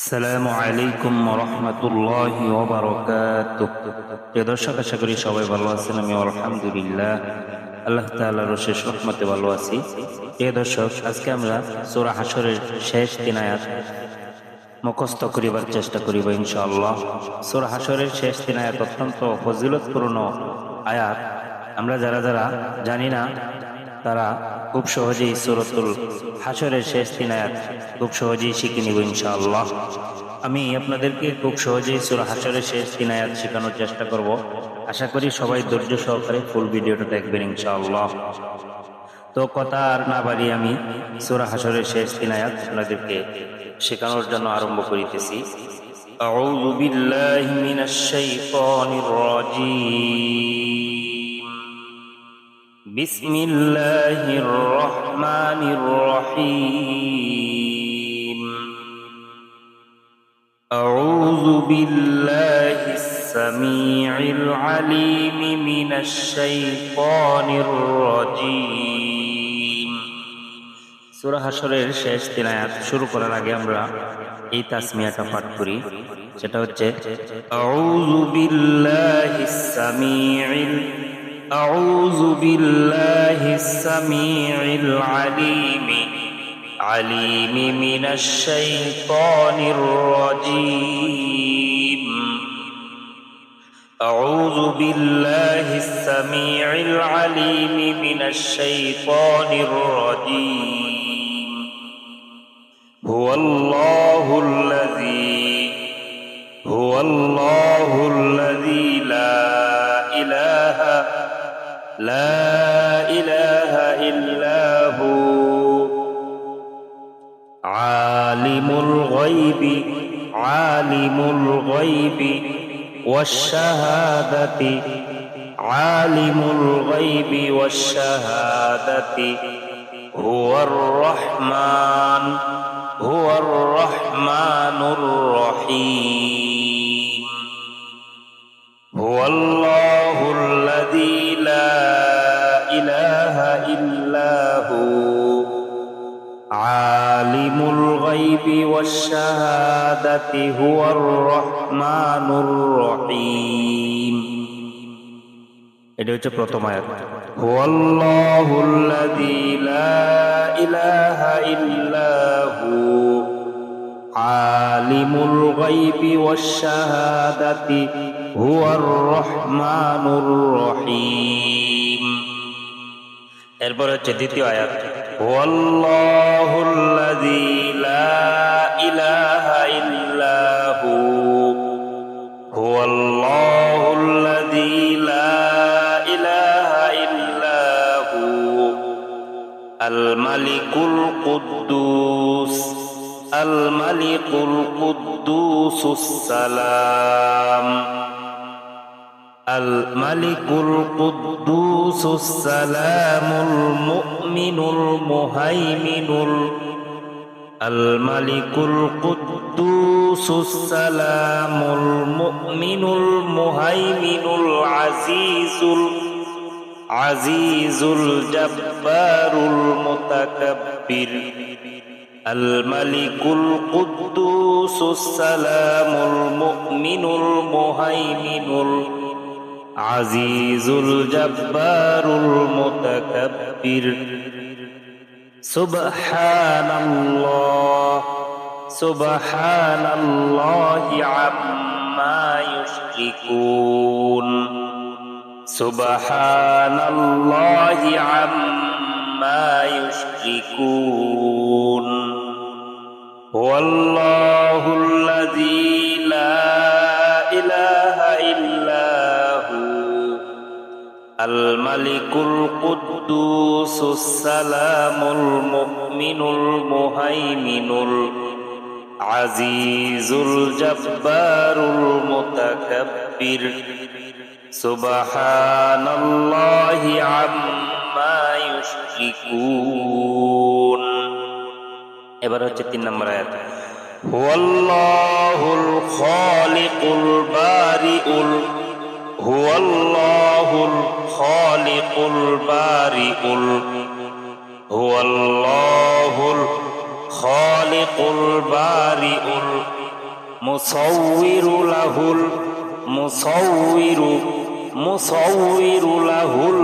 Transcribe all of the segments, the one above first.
আসসালামু আলাইকুম ওয়া রাহমাতুল্লাহি ওয়া বারাকাতুহু। প্রিয় দর্শক, আশা করি সবাই ভালো আছেন। আমি আলহামদুলিল্লাহ আল্লাহ তাআলার অশেষ রহমতে ভালো আছি। প্রিয় দর্শক, আজকে আমরা সূরা হাশরের শেষ 3 আয়াত মুখস্থ করিবার চেষ্টা করিব ইনশাআল্লাহ। সূরা হাশরের শেষ 3 আয়াত অত্যন্ত ফজিলতপূর্ণ আয়াত। আমরা যারা জানি না তারা খুব সহজেই সূরাতুল হাশরের শেষ 3 আয়াত খুব সহজেই শিখে নিব ইনশাআল্লাহ। আমি আপনাদেরকে খুব সহজেই সূরা হাশরের শেষ 3 আয়াত শেখানোর চেষ্টা করব। আশা করি সবাই ধৈর্য সহকারে ফুল ভিডিওটা দেখবেন ইনশাআল্লাহ। তো কথা আর না বাড়িয়ে আমি সূরা হাশরের শেষ 3 আয়াত আপনাদেরকে শেখানোর জন্য আরম্ভ করিতেছি। আউযু বিল্লাহি মিনাশ শাইতানির রাজীম। বিসমিল্লাহির রহমানির রহিম। আউযু বিল্লাহিস সামিউল আলিম মিনাশ শাইতানির রাজীম। সূরা হাশরের শেষ 3 আয়াত শুরু করার আগে আমরা এই তাসমিয়াটা পাঠ করি, সেটা হচ্ছে আউযু বিল্লাহিস সামিউল أعوذ بالله السميع العليم من الشيطان الرجيم. أعوذ بالله السميع العليم من الشيطان الرجيم. هو الله الذي لا إله إلا هو عالم الغيب والشهادة هو الرحمن الرحيم. هو الله الذي لا إله إلا هو عالم الغيب والشهادة هو الرحمن الرحيم. এটা হচ্ছে প্রথম আয়াত। هو الله الذي لا إله إلا هو عالم الغيب والشهادة هو الرحمن الرحيم. এরপর হচ্ছে দ্বিতীয় আয়াত। هو الله الذي لا إله إلا هو الله الذي لا إله إلا هو الملك القدوس السلام الملك القدوس السلام المؤمن المهيمن الملك القدوس السلام المؤمن المهيمن العزيز الجبار المتكبر الملك القدوس السلام المؤمن المهيمن العزيز الجبار المتكبر. سبحان الله عما يشركون. سبحان الله عما يشركون. هو الله الذي لا إله إلا هو الملك القدوس السلام المؤمن المهيمن العزيز الجبار المتكبر. سبحان الله عما يشركون. এবার হচ্ছে 3 নম্বর আয়াত। هو الله الخالق البارئ هو الله الخالق البارئ هو الله খালিকুল বারিউল মুসাউবিরু লাহুল মুসাউবিরু লাহুল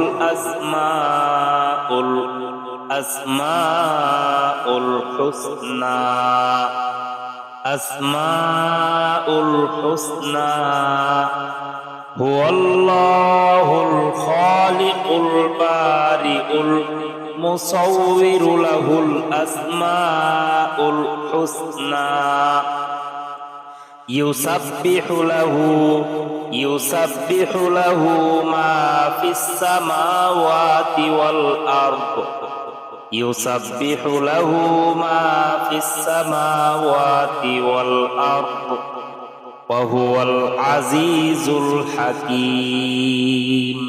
আসমাউল হুসনা হুয়াল্লাহুল খালিকুল বারিউল মুসাউবিরু লাহুল আসমাউল হুসনা ইউসাব্বিহু লাহু মা ফিস সামাওয়াতি ওয়াল আরদ ইউসাব্বিহু লাহু মা ফিস সামাওয়াতি ওয়াল আরদ ওয়া হুয়াল আজিজুল হাকীম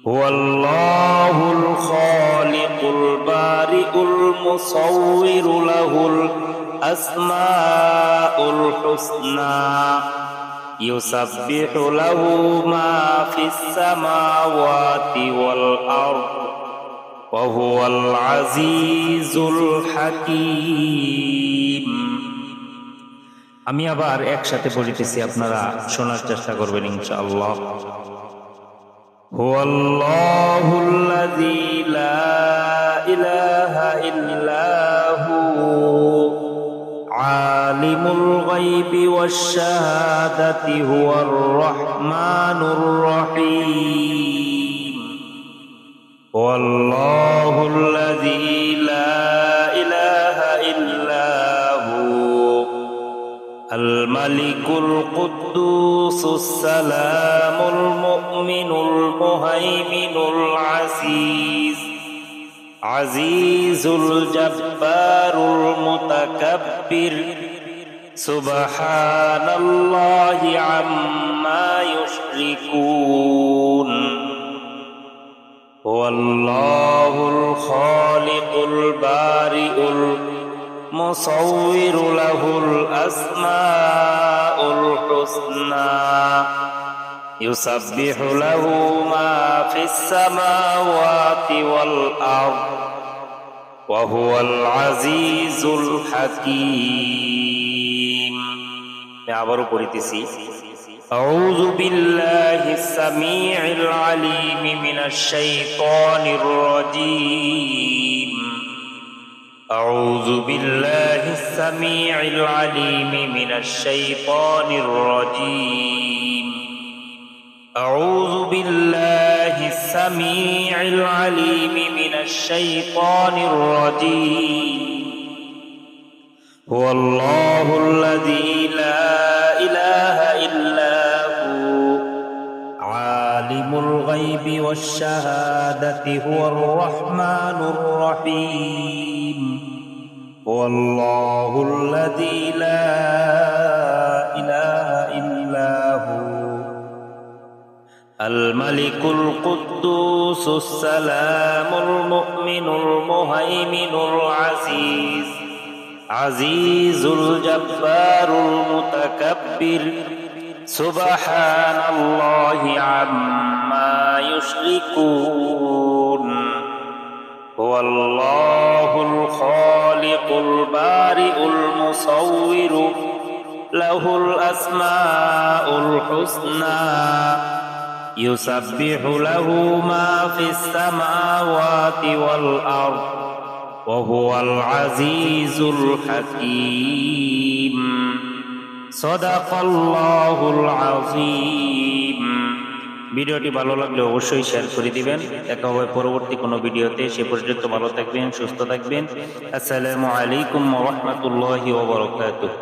হুয়াল্লাহুল খালিকুল বারিউল মুসাউবিরু লাহুল আসমাউল হুসনা ইউসাব্বিহু লাহু মা ফিস সামাওয়াতি ওয়াল আরদ ওয়া হুয়াল আজিজুল হাকীম। আমি আবার একসাথে বলিতেছি, আপনারা শোনার চেষ্টা করবেন ইনশাআল্লাহ। হুয়াল্লাহুল্লাযী লা ইলাহা ইল্লা হু আলিমুল গায়বি ওয়াশ শাহাদাতি হুয়ার রাহমানুর রহিম। হুয়াল্লাহুল্লাযী লা ইলাহা ইল্লা হু আল মালিকুল কুদ্দুসুস সালামুল মুমিনুল মুহাইমিনুল আজিজুল জব্বারুল মুতাকাব্বির সুবহানাল্লাহি আম্মা ইউশরিকুন। হুয়াল্লাহুল খালিকুল বারিউল মুসাউবিরু লাহুল আসমাউল হুসনা ইউসাব্বিহু লাহু মা ফিস সামাওয়াতি ওয়াল আরদ ওয়া হুয়াল আজিজুল হাকীম। আবারও পড়িতেছি, আউযু বিল্লাহিস সামিউল আলীম মিনাশ শাইতানির রাজীম। أعوذ بالله السميع العليم من الشيطان الرجيم. أعوذ بالله السميع العليم من الشيطان الرجيم. هو الله الذي لا إله إلا هو عالم الغيب والشهادة هو الرحمن الرحيم. هو الله الذي لا إله إلا هو الملك القدوس السلام المؤمن المهيمن عزيز الجبار المتكبر سبحان الله عما يشركون. هو الله الخالق البارئ المصور له الأسماء الحسنى يسبح له ما في السماوات والأرض وهو العزيز الحكيم. صدق الله العظيم. ভিডিওটি ভালো লাগলে অবশ্যই শেয়ার করে দিবেন। দেখা হবে পরবর্তী কোনো ভিডিওতে। সে পর্যন্ত ভালো থাকবেন, সুস্থ থাকবেন। আসসালামু আলাইকুম ওয়া রাহমাতুল্লাহি ওয়া বারাকাতুহু।